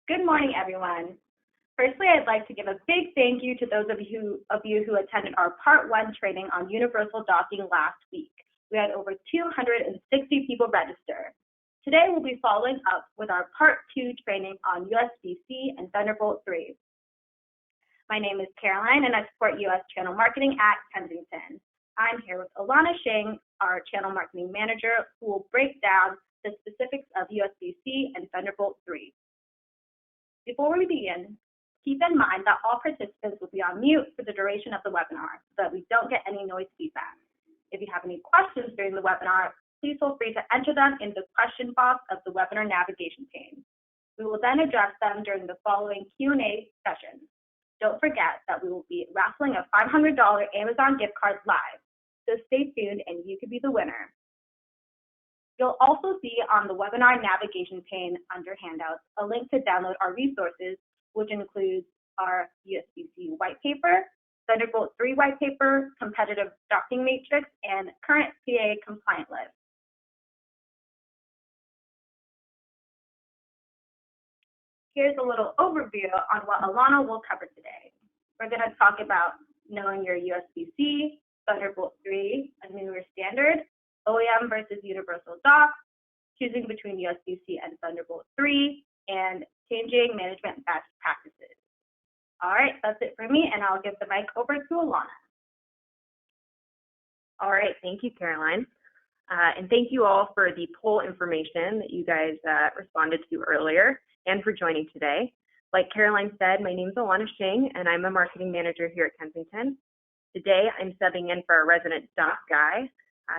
Good morning, everyone. Firstly, I'd like to give a big thank you to those of you who attended our Part 1 training on universal docking last week. We had over 260 people register. Today, we'll be following up with our Part 2 training on USB-C and Thunderbolt 3. My name is Caroline, and I support US Channel Marketing at Kensington. I'm here with Alana Shing, our Channel Marketing Manager, who will break down the specifics of USB-C and Thunderbolt 3. Before we begin, keep in mind that all participants will be on mute for the duration of the webinar so that we don't get any noise feedback. If you have any questions during the webinar, please feel free to enter them in the question box of the webinar navigation pane. We will then address them during the following Q&A session. Don't forget that we will be raffling a $500 Amazon gift card live, so stay tuned and you could be the winner. You'll also see on the webinar navigation pane under handouts a link to download our resources, which includes our USB-C white paper, Thunderbolt 3 white paper, competitive docking matrix, and current PA compliant list. Here's a little overview on what Alana will cover today. We're going to talk about knowing your USB-C, Thunderbolt 3, a newer standard, OEM versus universal dock, choosing between USB-C and Thunderbolt 3, and changing management best practices. All right, that's it for me, and I'll give the mic over to Alana. All right, thank you, Caroline. And thank you all for the poll information that you guys responded to earlier and for joining today. Like Caroline said, my name is Alana Shing, and I'm a marketing manager here at Kensington. Today, I'm subbing in for our resident dock guy,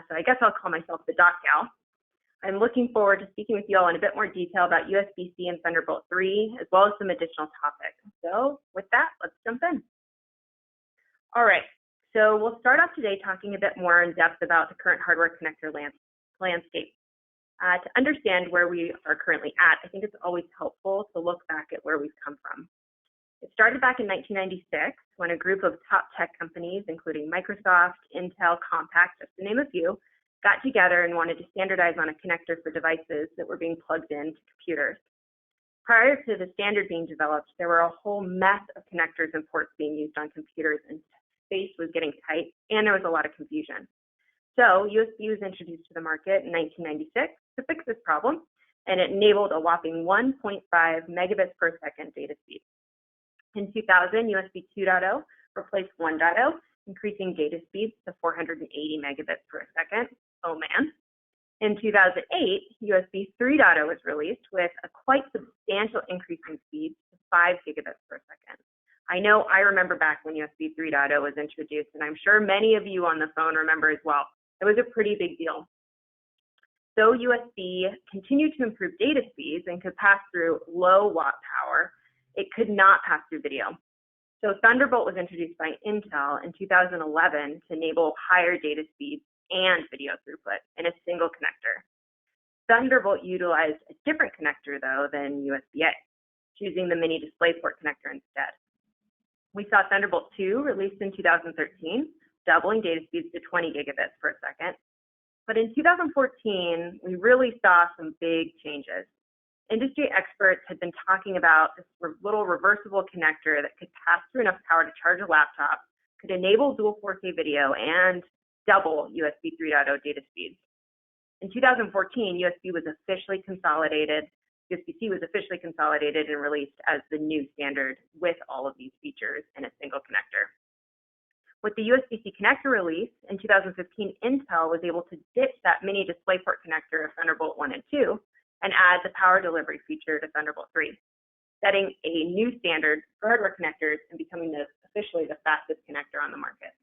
so I guess I'll call myself the dock gal. I'm looking forward to speaking with you all in a bit more detail about USB-C and Thunderbolt 3, as well as some additional topics. So with that, let's jump in. All right, so we'll start off today talking a bit more in depth about the current hardware connector landscape. To understand where we are currently at, I think it's always helpful to look back at where we've come from. It started back in 1996 when a group of top tech companies, including Microsoft, Intel, Compaq, just to name a few, got together and wanted to standardize on a connector for devices that were being plugged into computers. Prior to the standard being developed, there were a whole mess of connectors and ports being used on computers, and space was getting tight, and there was a lot of confusion. So USB was introduced to the market in 1996 to fix this problem, and it enabled a whopping 1.5 megabits per second data speed. In 2000, USB 2.0 replaced 1.0, increasing data speeds to 480 megabits per second. Oh man. In 2008, USB 3.0 was released with a quite substantial increase in speeds to 5 gigabits per second. I know I remember back when USB 3.0 was introduced, and I'm sure many of you on the phone remember as well. It was a pretty big deal. So USB continued to improve data speeds and could pass through low watt power. It could not pass through video. So Thunderbolt was introduced by Intel in 2011 to enable higher data speeds and video throughput in a single connector. Thunderbolt utilized a different connector, though, than USB-A, choosing the mini DisplayPort connector instead. We saw Thunderbolt 2 released in 2013, doubling data speeds to 20 gigabits per second. But in 2014, we really saw some big changes. Industry experts had been talking about this little reversible connector that could pass through enough power to charge a laptop, could enable dual 4K video, and double USB 3.0 data speeds. In 2014, USB-C was officially consolidated and released as the new standard with all of these features in a single connector. With the USB-C connector release in 2015, Intel was able to ditch that mini DisplayPort connector of Thunderbolt 1 and 2 and add the power delivery feature to Thunderbolt 3, setting a new standard for hardware connectors and becoming officially the fastest connector on the market.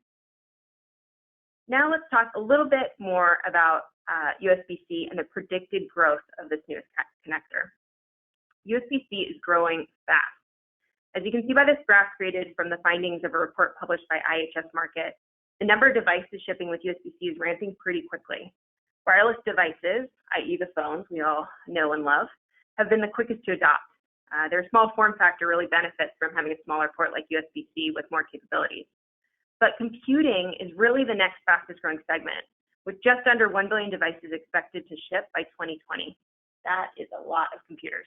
Now let's talk a little bit more about USB-C and the predicted growth of this newest connector. USB-C is growing fast. As you can see by this graph created from the findings of a report published by IHS Markit, the number of devices shipping with USB-C is ramping pretty quickly. Wireless devices, i.e. the phones we all know and love, have been the quickest to adopt. Their small form factor really benefits from having a smaller port like USB-C with more capabilities. But computing is really the next fastest growing segment, with just under 1 billion devices expected to ship by 2020. That is a lot of computers.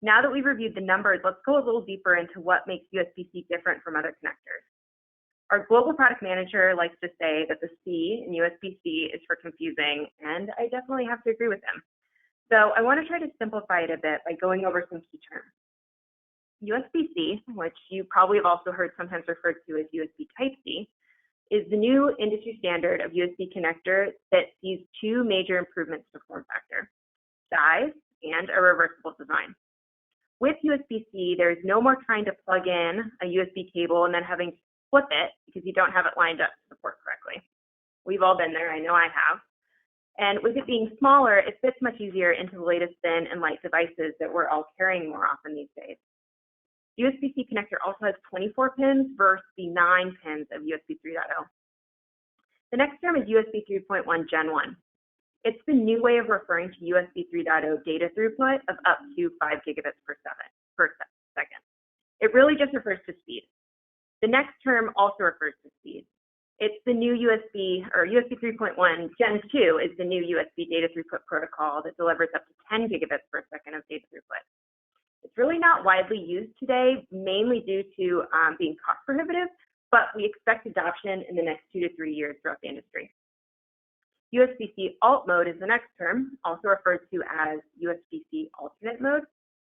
Now that we've reviewed the numbers, let's go a little deeper into what makes USB-C different from other connectors. Our global product manager likes to say that the C in USB-C is for confusing, and I definitely have to agree with him. So I want to try to simplify it a bit by going over some key terms. USB-C, which you probably have also heard sometimes referred to as USB Type-C, is the new industry standard of USB connector that sees two major improvements to form factor: size and a reversible design. With USB-C, there's no more trying to plug in a USB cable and then having to flip it because you don't have it lined up to support correctly. We've all been there, I know I have. And with it being smaller, it fits much easier into the latest thin and light devices that we're all carrying more often these days. USB-C connector also has 24 pins versus the 9 pins of USB 3.0. The next term is USB 3.1 Gen 1. It's the new way of referring to USB 3.0 data throughput of up to 5 gigabits per second. It really just refers to speed. The next term also refers to speed. It's the new USB 3.1 Gen 2 is the new USB data throughput protocol that delivers up to 10 gigabits per second of data throughput. It's really not widely used today, mainly due to being cost prohibitive, but we expect adoption in the next 2 to 3 years throughout the industry. USB-C alt mode is the next term, also referred to as USB-C alternate mode.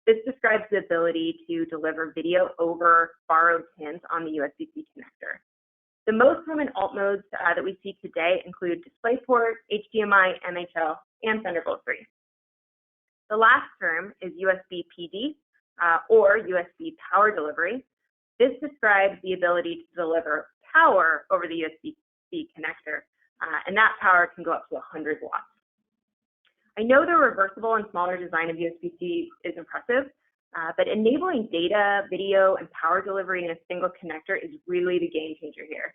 This describes the ability to deliver video over borrowed pins on the USB-C connector. The most common alt modes that we see today include DisplayPort, HDMI, MHL, and Thunderbolt 3. The last term is USB PD, or USB power delivery. This describes the ability to deliver power over the USB-C connector, and that power can go up to 100 watts. I know the reversible and smaller design of USB-C is impressive, but enabling data, video, and power delivery in a single connector is really the game changer here.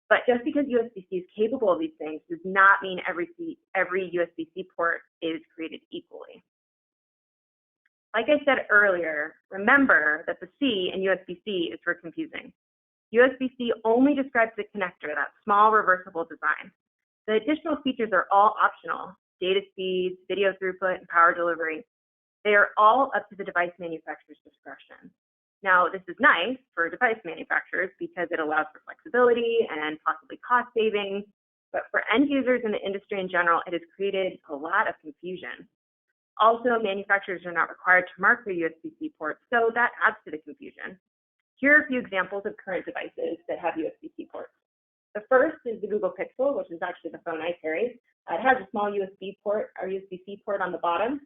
But just because USB-C is capable of these things does not mean every USB-C port is created equally. Like I said earlier, remember that the C in USB-C is for confusing. USB-C only describes the connector, that small reversible design. The additional features are all optional: data speeds, video throughput, and power delivery. They are all up to the device manufacturer's discretion. Now, this is nice for device manufacturers because it allows for flexibility and possibly cost savings, but for end users in the industry in general, it has created a lot of confusion. Also, manufacturers are not required to mark their USB-C ports, so that adds to the confusion. Here are a few examples of current devices that have USB-C ports. The first is the Google Pixel, which is actually the phone I carry. It has a small USB port or USB-C port on the bottom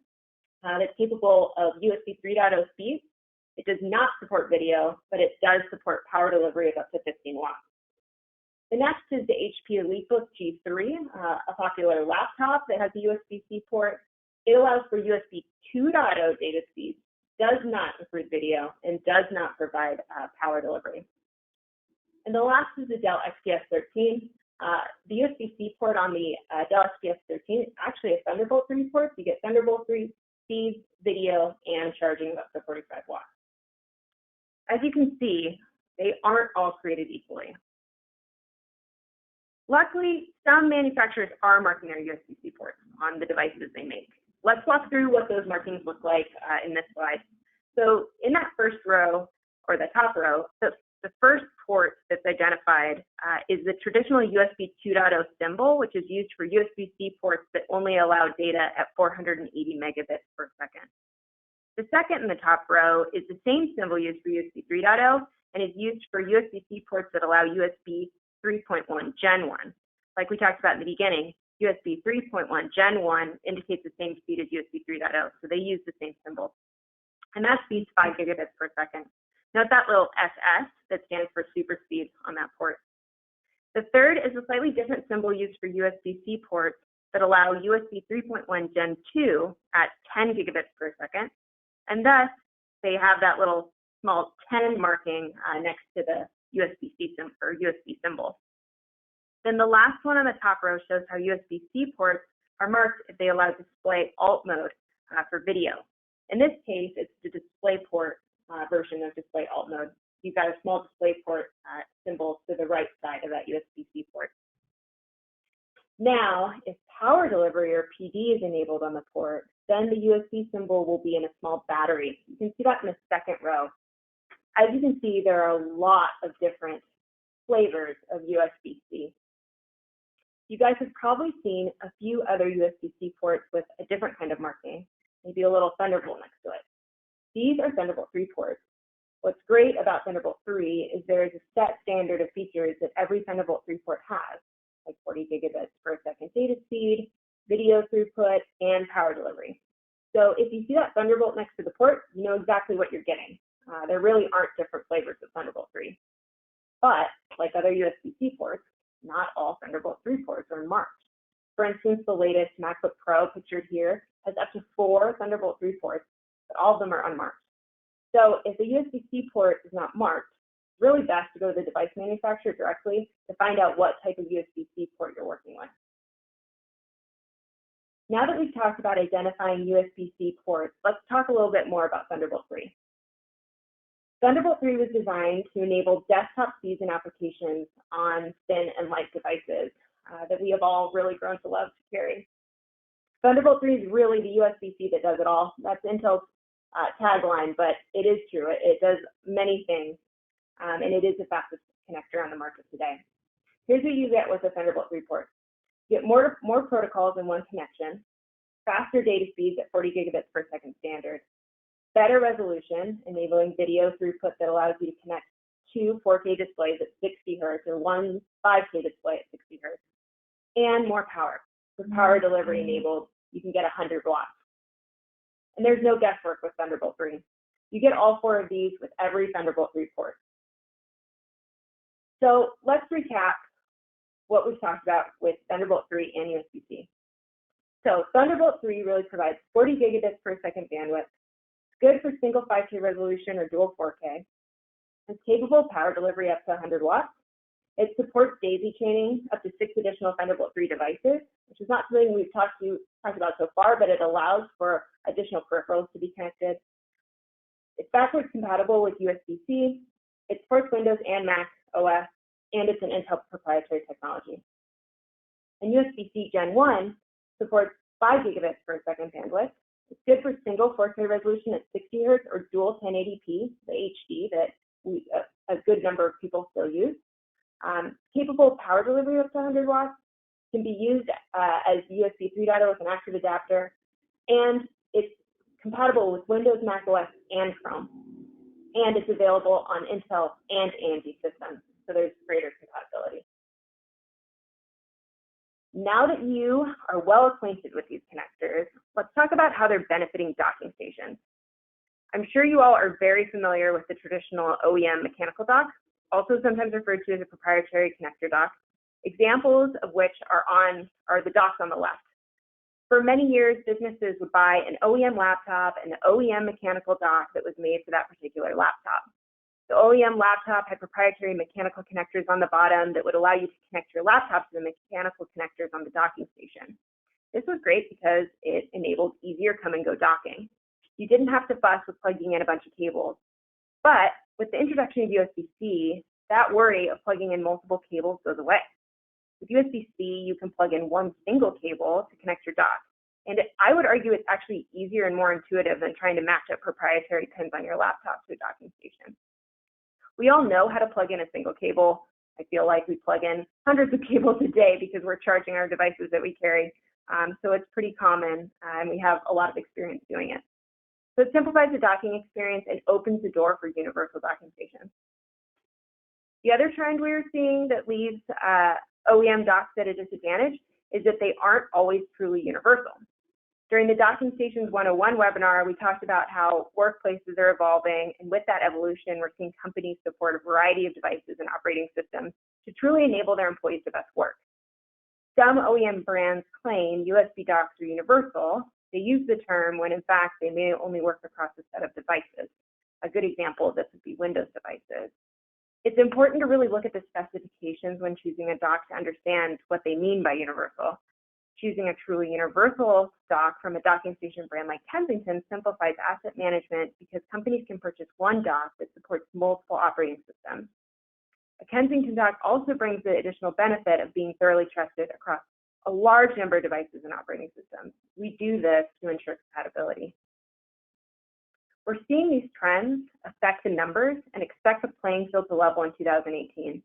that's capable of USB 3.0 speeds. It does not support video, but it does support power delivery of up to 15 watts. The next is the HP EliteBook G3, a popular laptop that has a USB-C port. It allows for USB 2.0 data speeds, does not include video, and does not provide power delivery. And the last is the Dell XPS 13. The USB-C port on the Dell XPS 13 is actually a Thunderbolt 3 port. You get Thunderbolt 3 speeds, video, and charging of up to 45 watts. As you can see, they aren't all created equally. Luckily, some manufacturers are marking their USB-C ports on the devices they make. Let's walk through what those markings look like in this slide. So in that first row, or the top row, the first port that's identified is the traditional USB 2.0 symbol, which is used for USB-C ports that only allow data at 480 megabits per second. The second in the top row is the same symbol used for USB 3.0 and is used for USB-C ports that allow USB 3.1 Gen 1. Like we talked about in the beginning, USB 3.1 Gen 1 indicates the same speed as USB 3.0, so they use the same symbol. And that speed's 5 gigabits per second. Note that little SS that stands for super speed on that port. The third is a slightly different symbol used for USB-C ports that allow USB 3.1 Gen 2 at 10 gigabits per second. And thus, they have that little small 10 marking next to the USB-C symbol. Then the last one on the top row shows how USB-C ports are marked if they allow display alt mode for video. In this case, it's the DisplayPort version of display alt mode. You've got a small DisplayPort symbol to the right side of that USB-C port. Now, if power delivery or PD is enabled on the port, then the USB symbol will be in a small battery. You can see that in the second row. As you can see, there are a lot of different flavors of USB-C. You guys have probably seen a few other USB-C ports with a different kind of marking, maybe a little Thunderbolt next to it. These are Thunderbolt 3 ports. What's great about Thunderbolt 3 is there is a set standard of features that every Thunderbolt 3 port has, like 40 gigabits per second data speed, video throughput, and power delivery. So if you see that Thunderbolt next to the port, you know exactly what you're getting. There really aren't different flavors of Thunderbolt 3. But like other USB-C ports, not all Thunderbolt 3 ports are marked. For instance, the latest MacBook Pro pictured here has up to 4 Thunderbolt 3 ports, but all of them are unmarked. So if the USB-C port is not marked, it's really best to go to the device manufacturer directly to find out what type of USB-C port you're working with. Now that we've talked about identifying USB-C ports, let's talk a little bit more about Thunderbolt 3. Thunderbolt 3 was designed to enable desktop speeds and applications on thin and light devices that we have all really grown to love to carry. Thunderbolt 3 is really the USB-C that does it all. That's Intel's tagline, but it is true. It does many things, and it is the fastest connector on the market today. Here's what you get with a Thunderbolt 3 port. You get more protocols in one connection, faster data speeds at 40 gigabits per second standard, better resolution, enabling video throughput that allows you to connect 2 4K displays at 60 Hertz or one 5K display at 60 Hertz, and more power. With power delivery enabled, you can get 100 watts. And there's no guesswork with Thunderbolt 3. You get all 4 of these with every Thunderbolt 3 port. So let's recap what we've talked about with Thunderbolt 3 and USB-C. So Thunderbolt 3 really provides 40 gigabits per second bandwidth. It's good for single 5K resolution or dual 4K. It's capable of power delivery up to 100 watts. It supports daisy chaining up to 6 additional Thunderbolt 3 devices, which is not something we've talked about so far, but it allows for additional peripherals to be connected. It's backwards compatible with USB-C. It supports Windows and Mac OS, and it's an Intel proprietary technology. And USB-C Gen 1 supports 5 gigabits per second bandwidth. It's good for single 4K resolution at 60 Hertz or dual 1080p, the HD that a good number of people still use. Capable of power delivery up to 100 watts, can be used as USB 3.0 with an active adapter, and it's compatible with Windows, Mac OS, and Chrome. And it's available on Intel and AMD systems, so there's greater compatibility. Now that you are well acquainted with these connectors, let's talk about how they're benefiting docking stations. I'm sure you all are very familiar with the traditional OEM mechanical dock, also sometimes referred to as a proprietary connector dock, examples of which are the docks on the left. For many years, businesses would buy an OEM laptop and an OEM mechanical dock that was made for that particular laptop. The OEM laptop had proprietary mechanical connectors on the bottom that would allow you to connect your laptop to the mechanical connectors on the docking station. This was great because it enabled easier come and go docking. You didn't have to fuss with plugging in a bunch of cables. But with the introduction of USB-C, that worry of plugging in multiple cables goes away. With USB-C, you can plug in one single cable to connect your dock. And I would argue it's actually easier and more intuitive than trying to match up proprietary pins on your laptop to a docking station. We all know how to plug in a single cable. I feel like we plug in hundreds of cables a day because we're charging our devices that we carry. So it's pretty common, and we have a lot of experience doing it. So it simplifies the docking experience and opens the door for universal docking stations. The other trend we're seeing that leaves OEM docks at a disadvantage is that they aren't always truly universal. During the Docking Stations 101 webinar, we talked about how workplaces are evolving, and with that evolution, we're seeing companies support a variety of devices and operating systems to truly enable their employees to best work. Some OEM brands claim USB docks are universal. They use the term when in fact they may only work across a set of devices. A good example of this would be Windows devices. It's important to really look at the specifications when choosing a dock to understand what they mean by universal. Choosing a truly universal dock from a docking station brand like Kensington simplifies asset management because companies can purchase one dock that supports multiple operating systems. A Kensington dock also brings the additional benefit of being thoroughly trusted across a large number of devices and operating systems. We do this to ensure compatibility. We're seeing these trends affect the numbers and expect the playing field to level in 2018.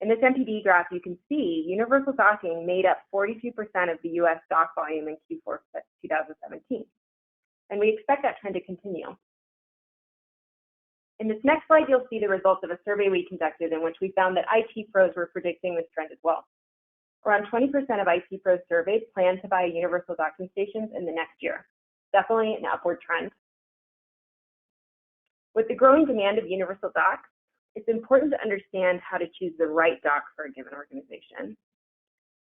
In this MPD graph, you can see universal docking made up 42% of the US dock volume in Q4 2017. And we expect that trend to continue. In this next slide, you'll see the results of a survey we conducted in which we found that IT pros were predicting this trend as well. Around 20% of IT pros surveyed plan to buy universal docking stations in the next year. Definitely an upward trend. With the growing demand of universal docks, it's important to understand how to choose the right dock for a given organization.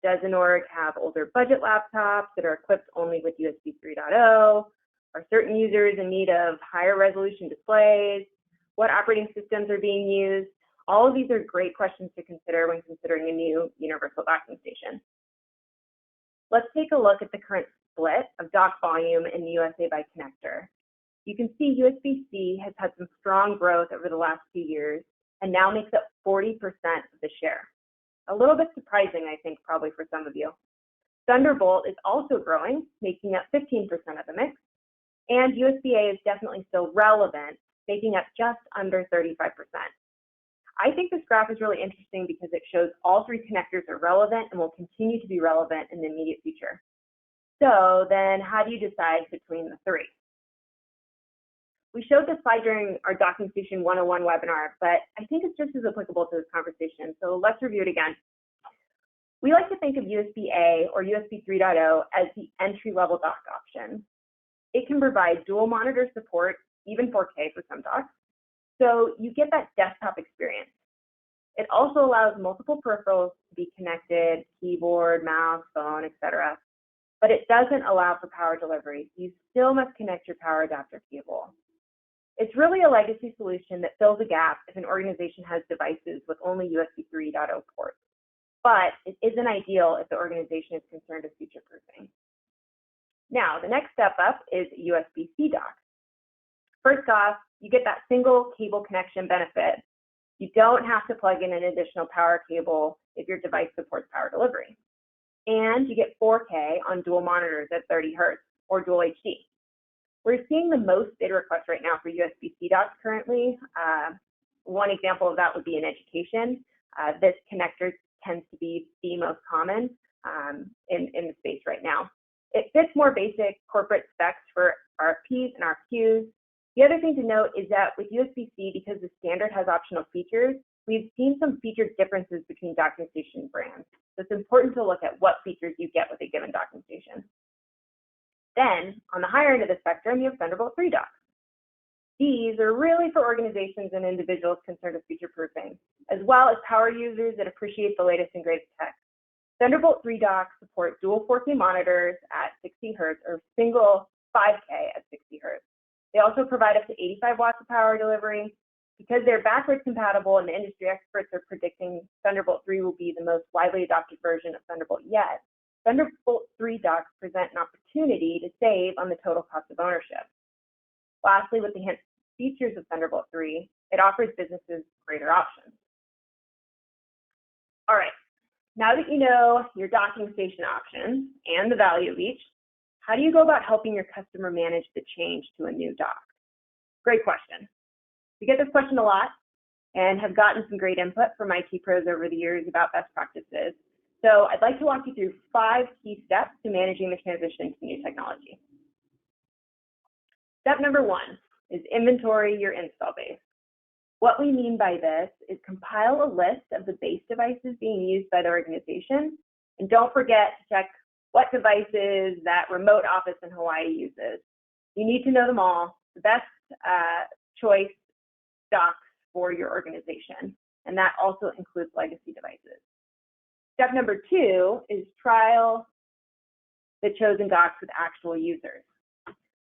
Does an org have older budget laptops that are equipped only with USB 3.0? Are certain users in need of higher resolution displays? What operating systems are being used? All of these are great questions to consider when considering a new universal docking station. Let's take a look at the current split of dock volume in the USA by connector. You can see USB-C has had some strong growth over the last few years and now makes up 40% of the share. A little bit surprising, I think, probably for some of you. Thunderbolt is also growing, making up 15% of the mix, and USB-A is definitely still relevant, making up just under 35%. I think this graph is really interesting because it shows all three connectors are relevant and will continue to be relevant in the immediate future. So then how do you decide between the three? We showed this slide during our Docking Station 101 webinar, but I think it's just as applicable to this conversation, so let's review it again. We like to think of USB-A or USB 3.0 as the entry-level dock option. It can provide dual monitor support, even 4K for some docks, so you get that desktop experience. It also allows multiple peripherals to be connected, keyboard, mouse, phone, etc. But it doesn't allow for power delivery. You still must connect your power adapter cable. It's really a legacy solution that fills a gap if an organization has devices with only USB 3.0 ports. But it isn't ideal if the organization is concerned with future-proofing. Now, the next step up is USB-C dock. First off, you get that single cable connection benefit. You don't have to plug in an additional power cable if your device supports power delivery. And you get 4K on dual monitors at 30 Hz or dual HD. We're seeing the most data requests right now for USB-C docks currently. One example of that would be in education. This connector tends to be the most common in the space right now. It fits more basic corporate specs for RFPs and RFQs. The other thing to note is that with USB-C, because the standard has optional features, we've seen some feature differences between docking station brands. So it's important to look at what features you get with a given docking station. Then, on the higher end of the spectrum, you have Thunderbolt 3 docks. These are really for organizations and individuals concerned with future-proofing, as well as power users that appreciate the latest and greatest tech. Thunderbolt 3 docks support dual 4K monitors at 60 Hz or single 5K at 60 Hz. They also provide up to 85 watts of power delivery. Because they're backwards compatible and the industry experts are predicting Thunderbolt 3 will be the most widely adopted version of Thunderbolt yet, Thunderbolt 3 docks present an opportunity to save on the total cost of ownership. Lastly, with the enhanced features of Thunderbolt 3, it offers businesses greater options. All right, now that you know your docking station options and the value of each, how do you go about helping your customer manage the change to a new dock? Great question. We get this question a lot and have gotten some great input from IT pros over the years about best practices. So I'd like to walk you through 5 key steps to managing the transition to new technology. Step number 1 is inventory your install base. What we mean by this is compile a list of the base devices being used by the organization, and don't forget to check what devices that remote office in Hawaii uses. You need to know them all, the best choice docks for your organization, and that also includes legacy devices. Step number 2 is trial the chosen docks with actual users.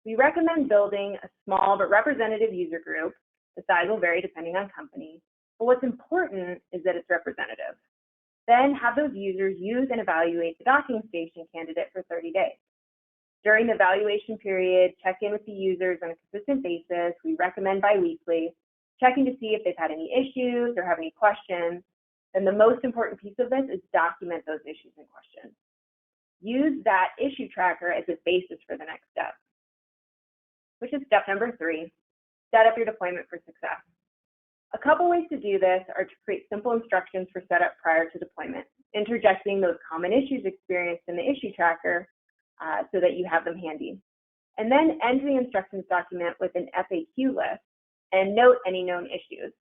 We recommend building a small but representative user group. The size will vary depending on company, but what's important is that it's representative. Then have those users use and evaluate the docking station candidate for 30 days. During the evaluation period, check in with the users on a consistent basis. We recommend bi-weekly, checking to see if they've had any issues or have any questions. And the most important piece of this is document those issues and questions. use that issue tracker as a basis for the next step, which is step number 3, set up your deployment for success. A couple ways to do this are to create simple instructions for setup prior to deployment, interjecting those common issues experienced in the issue tracker so that you have them handy. And then end the instructions document with an FAQ list and note any known issues.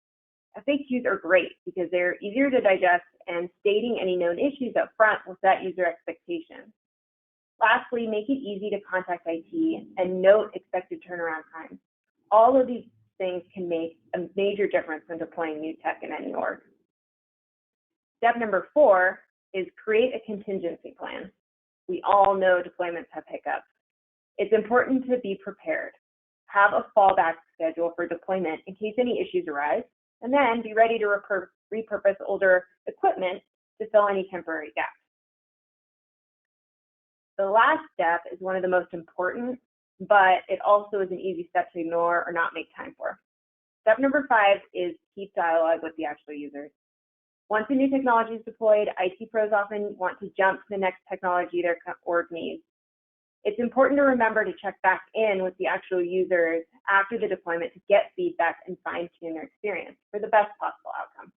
FAQs are great because they're easier to digest, and stating any known issues up front will set user expectations. Lastly, make it easy to contact IT and note expected turnaround time. All of these things can make a major difference when deploying new tech in any org. Step number 4 is create a contingency plan. We all know deployments have hiccups. It's important to be prepared. Have a fallback schedule for deployment in case any issues arise, and then be ready to repurpose older equipment to fill any temporary gaps. The last step is one of the most important, but it also is an easy step to ignore or not make time for. Step number 5 is keep dialogue with the actual users. Once a new technology is deployed, IT pros often want to jump to the next technology their org needs. It's important to remember to check back in with the actual users after the deployment to get feedback and fine-tune their experience for the best possible outcome.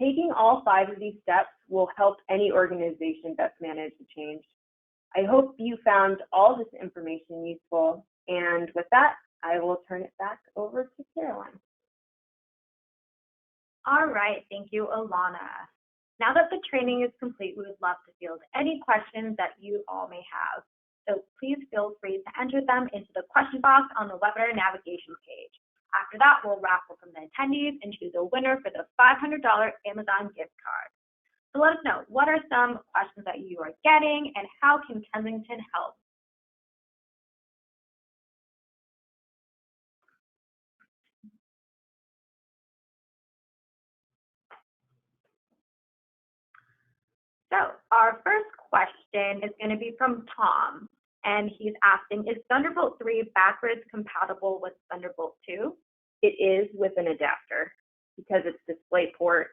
Taking all 5 of these steps will help any organization best manage the change. I hope you found all this information useful, and with that, I will turn it back over to Caroline. All right, thank you, Alana. Now that the training is complete, we would love to field any questions that you all may have. So please feel free to enter them into the question box on the webinar navigation page. After that, we'll raffle from the attendees and choose a winner for the $500 Amazon gift card. So let us know, what are some questions that you are getting and how can Kensington help? So our first question is going to be from Tom, and he's asking, is Thunderbolt 3 backwards compatible with Thunderbolt 2? It is with an adapter. Because it's DisplayPort,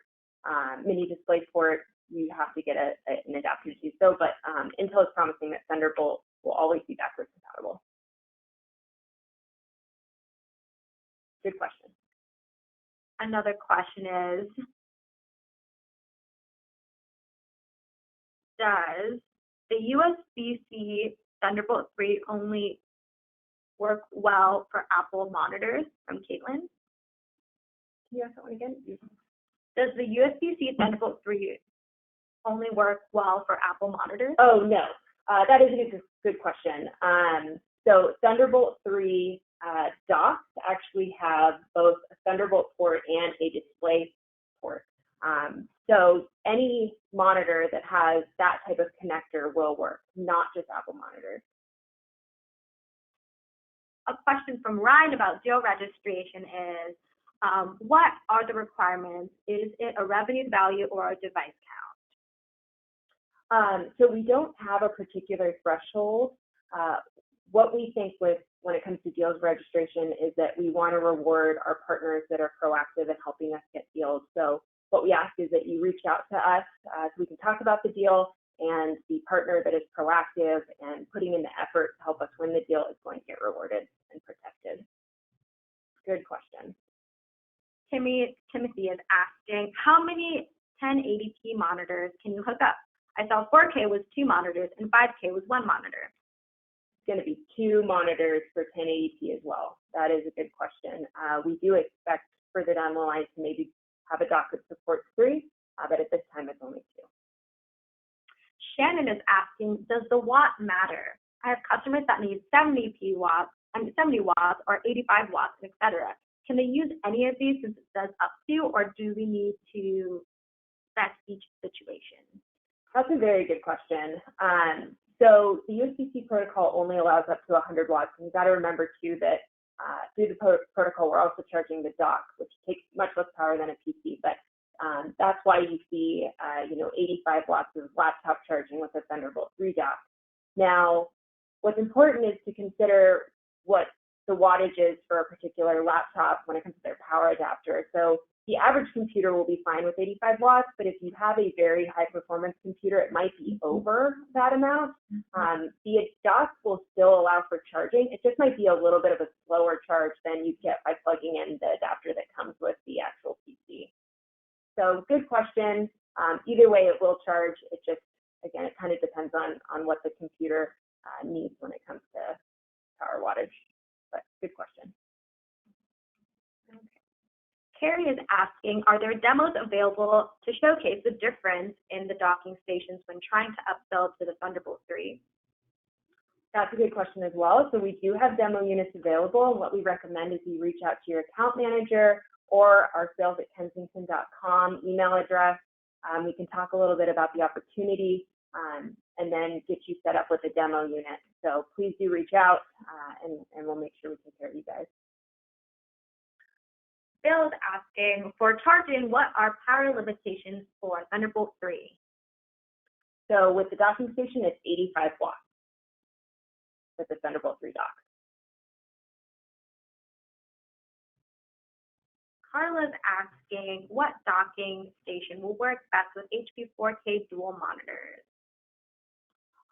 mini DisplayPort, you have to get an adapter to do so, but Intel is promising that Thunderbolt will always be backwards compatible. Good question. Another question is, does the USB-C Thunderbolt 3 only work well for Apple monitors? From Caitlin. Can you ask that one again? Does the USB-C Thunderbolt 3 only work well for Apple monitors? Oh, no. That is a good question. So Thunderbolt 3 docks actually have both a Thunderbolt port and a display port. So any monitor that has that type of connector will work, not just Apple monitors. A question from Ryan about deal registration is, what are the requirements? Is it a revenue value or a device count? So we don't have a particular threshold. What we think when it comes to deals registration is that we want to reward our partners that are proactive in helping us get deals. So what we ask is that you reach out to us so we can talk about the deal, and the partner that is proactive and putting in the effort to help us win the deal is going to get rewarded and protected. Good question. Timothy is asking, how many 1080p monitors can you hook up? I saw 4K was 2 monitors and 5K was 1 monitor. It's going to be 2 monitors for 1080p as well. That is a good question. We do expect further down the line to maybe have a dock that supports 3, but at this time it's only 2. Shannon is asking, does the watt matter? I have customers that need 70 watts or 85 watts, etc. Can they use any of these since it says up to, or do we need to assess each situation? That's a very good question. So the USB-C protocol only allows up to 100 watts. And you've got to remember too that through the protocol, we're also charging the dock, which takes much less power than a PC. But that's why you see 85 watts of laptop charging with a Thunderbolt 3 dock. Now, what's important is to consider what the wattage is for a particular laptop when it comes to their power adapter. So The average computer will be fine with 85 watts, but if you have a very high performance computer, it might be over that amount. The dock will still allow for charging. It just might be a little bit of a slower charge than you get by plugging in the adapter that comes with the actual PC. So good question. Either way, it will charge. It just, again, it kind of depends on what the computer needs when it comes to power wattage. But good question. Carrie is asking, are there demos available to showcase the difference in the docking stations when trying to upsell to the Thunderbolt 3? That's a good question as well. So we do have demo units available. And what we recommend is you reach out to your account manager or our sales@kensington.com email address. We can talk a little bit about the opportunity and then get you set up with a demo unit. So please do reach out and we'll make sure we take care of you guys. Bill is asking, for charging, what are power limitations for Thunderbolt 3? So with the docking station, it's 85 watts with the Thunderbolt 3 dock. Carla's asking, what docking station will work best with HP 4K dual monitors?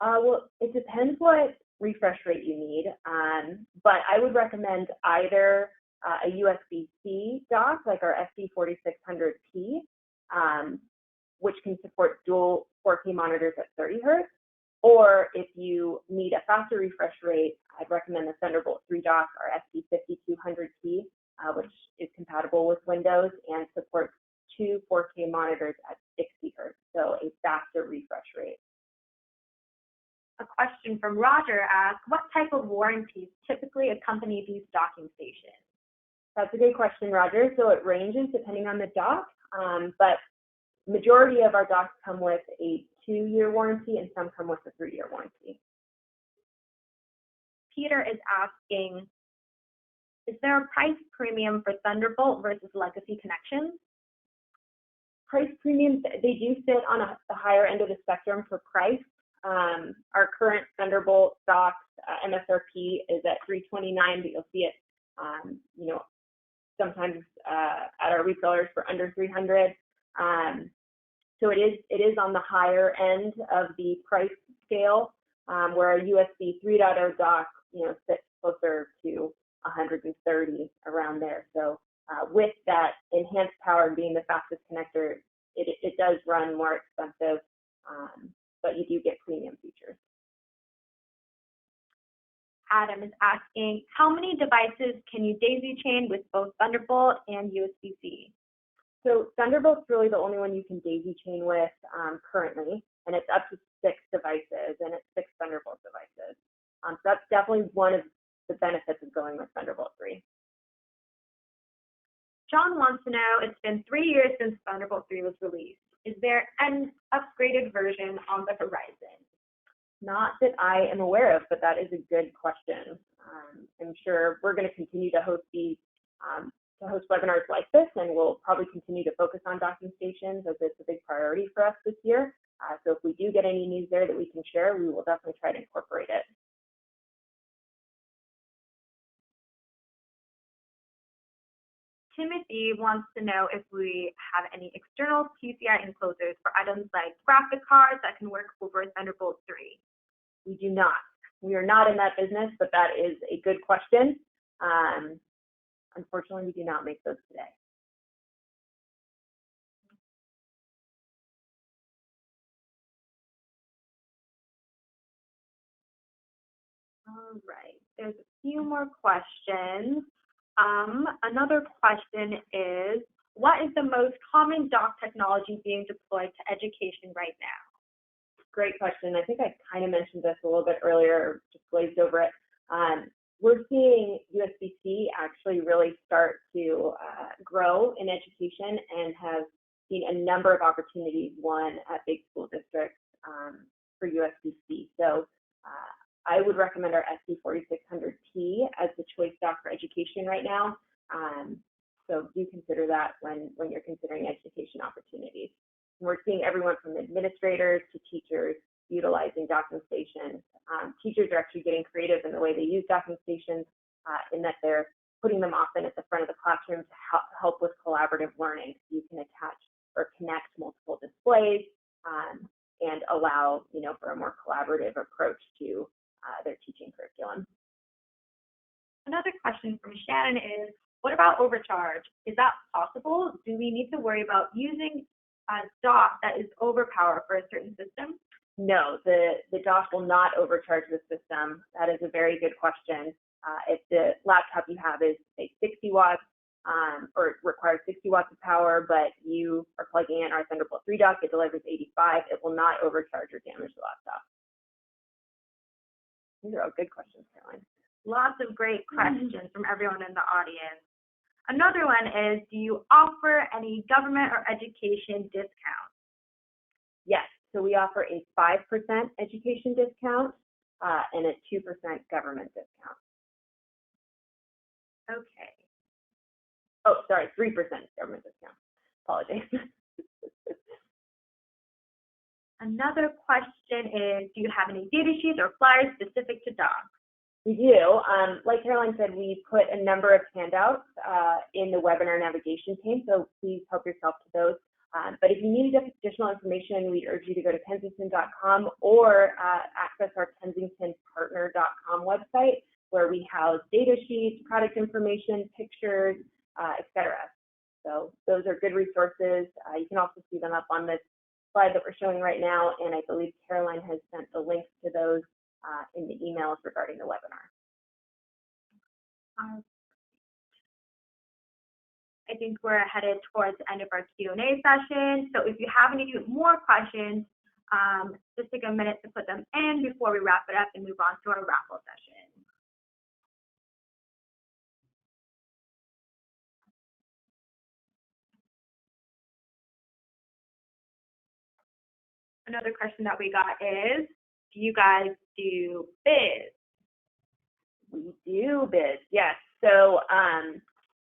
Well, it depends what refresh rate you need, but I would recommend either a USB-C dock, like our SD4600P, which can support dual 4K monitors at 30 Hertz, or if you need a faster refresh rate, I'd recommend the Thunderbolt 3 dock, our SD5200P, which is compatible with Windows and supports two 4K monitors at 60 Hertz, so a faster refresh rate. A question from Roger asks, what type of warranties typically accompany these docking stations? That's a good question, Roger. So it ranges depending on the dock, but majority of our docks come with a 2-year warranty and some come with a 3-year warranty. Peter is asking, is there a price premium for Thunderbolt versus legacy connections? Price premiums, they do sit on the higher end of the spectrum for price. Our current Thunderbolt dock MSRP is at $329, but you'll see it, sometimes at our resellers for under $300. So it is on the higher end of the price scale, where our USB 3.0 dock, sits closer to 130 around there. So with that enhanced power being the fastest connector, it does run more expensive, but you do get premium features. Adam is asking, how many devices can you daisy chain with both Thunderbolt and USB-C? So Thunderbolt's really the only one you can daisy chain with currently, and it's up to 6 devices, and it's 6 Thunderbolt devices. So that's definitely one of the benefits of going with Thunderbolt 3. John wants to know, it's been 3 years since Thunderbolt 3 was released. Is there an upgraded version on the horizon? Not that I am aware of, but that is a good question. I'm sure we're going to continue to host webinars like this, and we'll probably continue to focus on docking stations as it's a big priority for us this year. So if we do get any news there that we can share, we will definitely try to incorporate it. Timothy wants to know if we have any external PCI enclosures for items like graphic cards that can work over Thunderbolt 3. We do not. We are not in that business, but that is a good question. Unfortunately, we do not make those today. All right, there's a few more questions. Another question is, what is the most common dock technology being deployed to education right now? Great question. I think I kind of mentioned this a little bit earlier, just glazed over it. We're seeing USB-C actually really start to grow in education and have seen a number of opportunities won at big school districts for USB-C. So I would recommend our SD4600P as the choice dock for education right now. So do consider that when you're considering education opportunities. And we're seeing everyone from administrators to teachers utilizing docking stations. Teachers are actually getting creative in the way they use docking stations in that they're putting them often at the front of the classroom to help with collaborative learning. You can attach or connect multiple displays and allow, for a more collaborative approach to their teaching curriculum. Another question from Shannon is, what about overcharge? Is that possible? Do we need to worry about using a dock that is overpowered for a certain system? No, the dock will not overcharge the system. That is a very good question. If the laptop you have is, say, 60 watts or requires 60 watts of power, but you are plugging in our Thunderbolt 3 dock, it delivers 85, it will not overcharge or damage the laptop. These are all good questions, Caroline. Lots of great questions from everyone in the audience. Another one is, do you offer any government or education discounts? Yes, so we offer a 5% education discount and a 2% government discount. Okay. Oh, sorry, 3% government discount. Apologies. Another question is, do you have any data sheets or flyers specific to docs? We do. Like Caroline said, we put a number of handouts in the webinar navigation pane, so please help yourself to those. But if you need additional information, we urge you to go to kensington.com or access our kensingtonpartner.com website, where we house data sheets, product information, pictures, etc. So those are good resources. You can also see them up on this slide that we're showing right now, and I believe Caroline has sent the links to those in the emails regarding the webinar. I think we're headed towards the end of our Q&A session. So if you have any more questions, just take a minute to put them in before we wrap it up and move on to our raffle session. Another question that we got is, do you guys do bids? We do bids, yes. So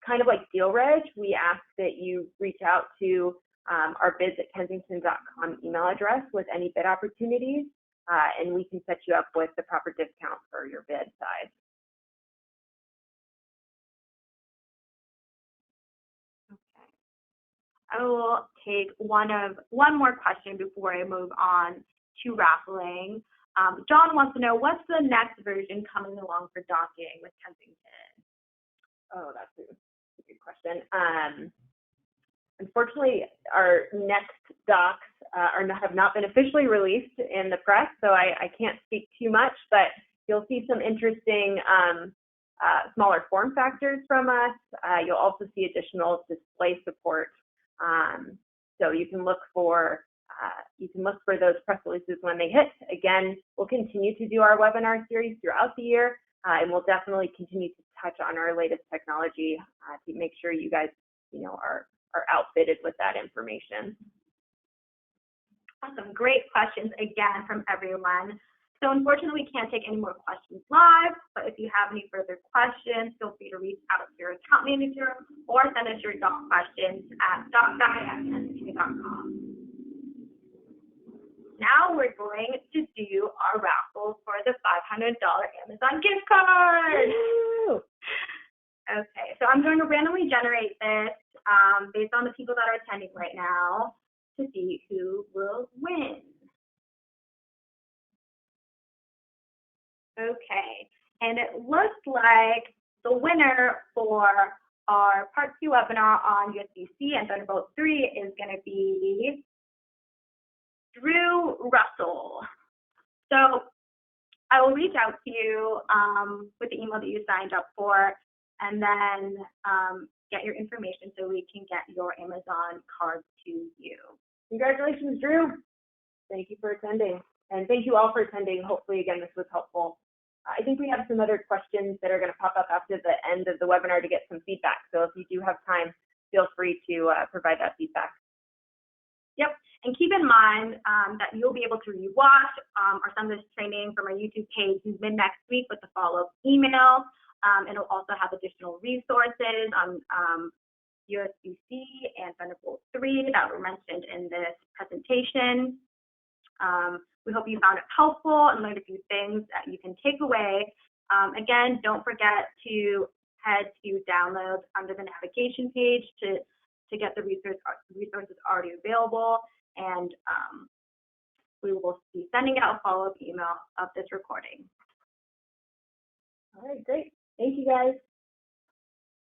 kind of like Deal Reg, we ask that you reach out to our bids at kensington.com email address with any bid opportunities, and we can set you up with the proper discount for your bid size. Okay. I will take one more question before I move on to raffling. John wants to know, what's the next version coming along for docking with Kensington? Oh, that's a good question. Unfortunately, our next docs have not been officially released in the press, so I can't speak too much, but you'll see some interesting smaller form factors from us. You'll also see additional display support. So you can look for those press releases when they hit. Again, we'll continue to do our webinar series throughout the year, and we'll definitely continue to touch on our latest technology to make sure you guys, are outfitted with that information. Awesome, great questions again from everyone. So unfortunately, we can't take any more questions live, but if you have any further questions, feel free to reach out to your account manager or send us your doc questions at docguy@kensington.com. Now we're going to do our raffle for the $500 Amazon gift card. Woo! Okay, so I'm going to randomly generate this based on the people that are attending right now to see who will win. Okay, and it looks like the winner for our Part 2 webinar on USB-C and Thunderbolt 3 is going to be Drew Russell. So I will reach out to you with the email that you signed up for, and then get your information so we can get your Amazon card to you. Congratulations, Drew. Thank you for attending. And thank you all for attending. Hopefully, again, this was helpful. I think we have some other questions that are going to pop up after the end of the webinar to get some feedback. So if you do have time, feel free to provide that feedback. Yep, and keep in mind that you'll be able to rewatch or some of this training from our YouTube page mid next week with the follow-up email. It'll also have additional resources on USB-C and Thunderbolt 3 that were mentioned in this presentation. We hope you found it helpful and learned a few things that you can take away. Again, don't forget to head to download under the navigation page to get the resources already available, and we will be sending out a follow-up email of this recording. All right, great. Thank you, guys.